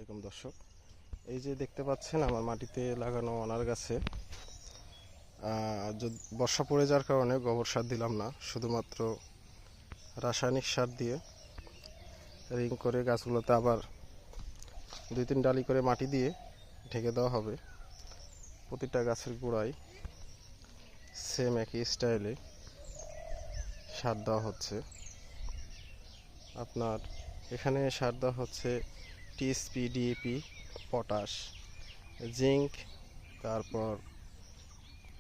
আলাইকুম দর্শক, এই যে দেখতে পাচ্ছেন আমার মাটিতে লাগানো অনার গাছে বর্ষা পড়ে যাওয়ার কারণে গোবর সার দিলাম না, শুধুমাত্র রাসায়নিক সার দিয়ে রিং করে গাছগুলোতে আবার 2-3 ডালি করে মাটি দিয়ে ঢেকে দেওয়া হবে। প্রতিটা গাছের গোড়ায় সেম একই স্টাইলে সার দেওয়া হচ্ছে। আপনার এখানে সার দেওয়া হচ্ছে টিএসপি, ডিএপি, পটাশ, জিঙ্ক, তারপর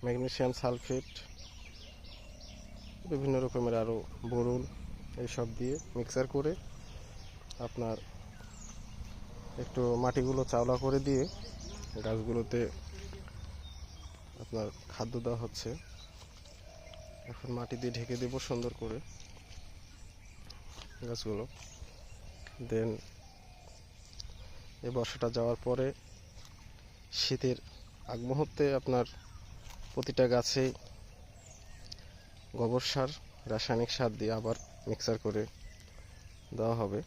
ম্যাগনেসিয়াম সালফেট, বিভিন্ন রকমের আরও বোরন, এইসব দিয়ে মিক্সার করে আপনার একটু মাটিগুলো চাওলা করে দিয়ে গাছগুলোতে আপনার খাদ্য দেওয়া হচ্ছে। এখন মাটি দিয়ে ঢেকে দেব সুন্দর করে গাছগুলো। দেন এই বর্ষাটা যাওয়ার পরে শীতের আগ মুহূর্তে আপনার প্রতিটা গাছে গোবর সার, রাসায়নিক সার দিয়ে আবার মিক্সার করে দেওয়া হবে।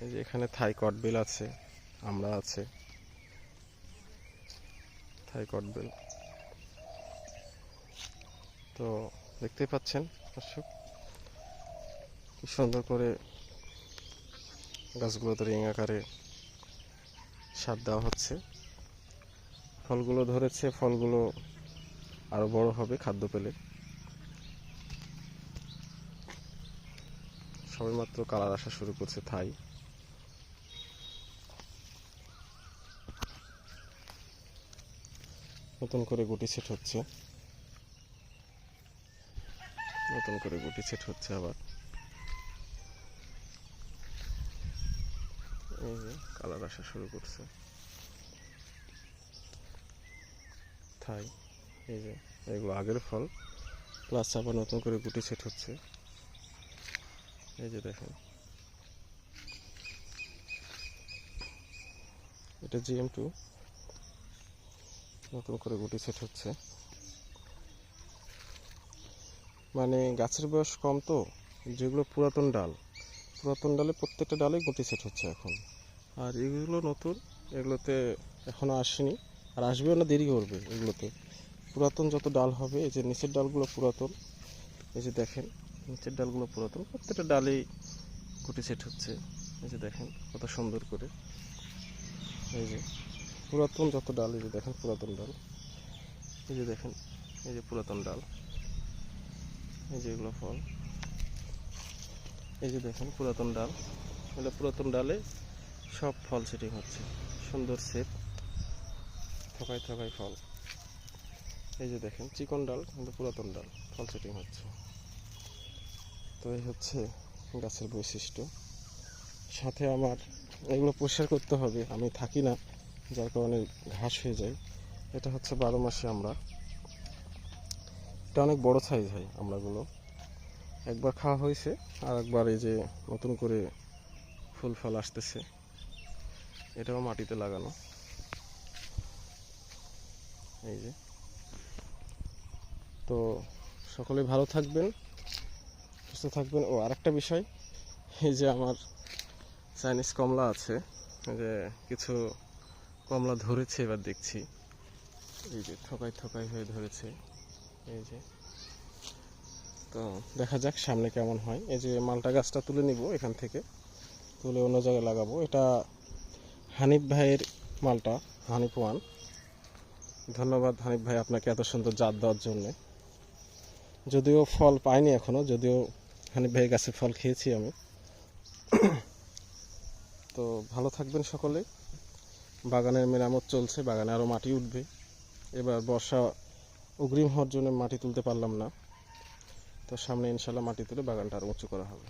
এই যে এখানে থাই কটবেল আছে, আমরা আছে থাই কটবেল। তো দেখতেই পাচ্ছেন দর্শক কি সুন্দর করে গাছগুলোতে রিং আকারে সার দেওয়া হচ্ছে। ফলগুলো ধরেছে, ফলগুলো আরো বড় হবে খাদ্য পেলে। সবেমাত্র কালার আসা শুরু করছে থাই। নতুন করে গুটি সেট হচ্ছে, নতুন করে গুটি সেট হচ্ছে আবার। এই যে কালার আসা শুরু করছে থাই। এই যে এগুলো আগের ফল, প্লাস আবার নতুন করে গুটি সেট হচ্ছে। এই যে দেখেন, এটা GM2, নতুন করে গুটি সেট হচ্ছে। মানে গাছের বয়স কম, তো যেগুলো পুরাতন ডালে প্রত্যেকটা ডালে গুটি সেট হচ্ছে এখন। আর এগুলো নতুন, এগুলোতে এখনো আসেনি, আর আসবেও না, দেরি করবে। এগুলোতে পুরাতন যত ডাল হবে, এই যে নিচের ডালগুলো পুরাতন, এই যে দেখেন নিচের ডালগুলো পুরাতন, প্রত্যেকটা ডালেই গুটি সেট হচ্ছে। এই যে দেখেন কত সুন্দর করে, এই যে পুরাতন যত ডাল, এই যে দেখেন পুরাতন ডাল, এই যে দেখেন, এই যে পুরাতন ডাল, এই যে এগুলো ফল, এই যে দেখেন পুরাতন ডাল, এগুলো পুরাতন ডালে সব ফল সেটিং হচ্ছে, সুন্দর শেপ, থকায় থকায় ফল। এই যে দেখেন চিকন ডাল, কিন্তু পুরাতন ডাল, ফল সেটিং হচ্ছে। তো এই হচ্ছে গাছের বৈশিষ্ট্য। সাথে আমার এগুলো পরিষ্কার করতে হবে, আমি থাকি না, যার কারণে ঘাস হয়ে যায়। এটা হচ্ছে 12 মাসে আমরা, এটা অনেক বড় সাইজ হয় আমরাগুলো। একবার খাওয়া হয়েছে, আর একবার এই যে নতুন করে ফুল ফল আসতেছে, এটাও মাটিতে লাগানো। এই যে, তো সকলে ভালো থাকবেন, সুস্থ থাকবেন। ও আরেকটা বিষয়, এই যে আমার চাইনিজ কমলা আছে, যে কিছু কমলা ধরেছে, এবার দেখছি, এই যে থকায় থকায় হয়ে ধরেছে। এই যে, তো দেখা যাক সামনে কেমন হয়। এই যে মালটা গাছটা তুলে নিব, এখান থেকে তুলে অন্য জায়গায় লাগাবো। এটা হানিফ ভাইয়ের মালটা, হানিফ ওয়ান। ধন্যবাদ হানিফ ভাই আপনাকে এত সুন্দর জাত দেওয়ার জন্যে। যদিও ফল পাইনি এখনো, যদিও হানিফ ভাইয়ের গাছে ফল খেয়েছি আমি। তো ভালো থাকবেন সকলে। বাগানের মেরামত চলছে, বাগানে আরও মাটি উঠবে। এবার বর্ষা অগ্রিম হওয়ার জন্য মাটি তুলতে পারলাম না, তো সামনে ইনশাল্লাহ মাটি তুলে বাগানটা আরও উঁচু করা হবে।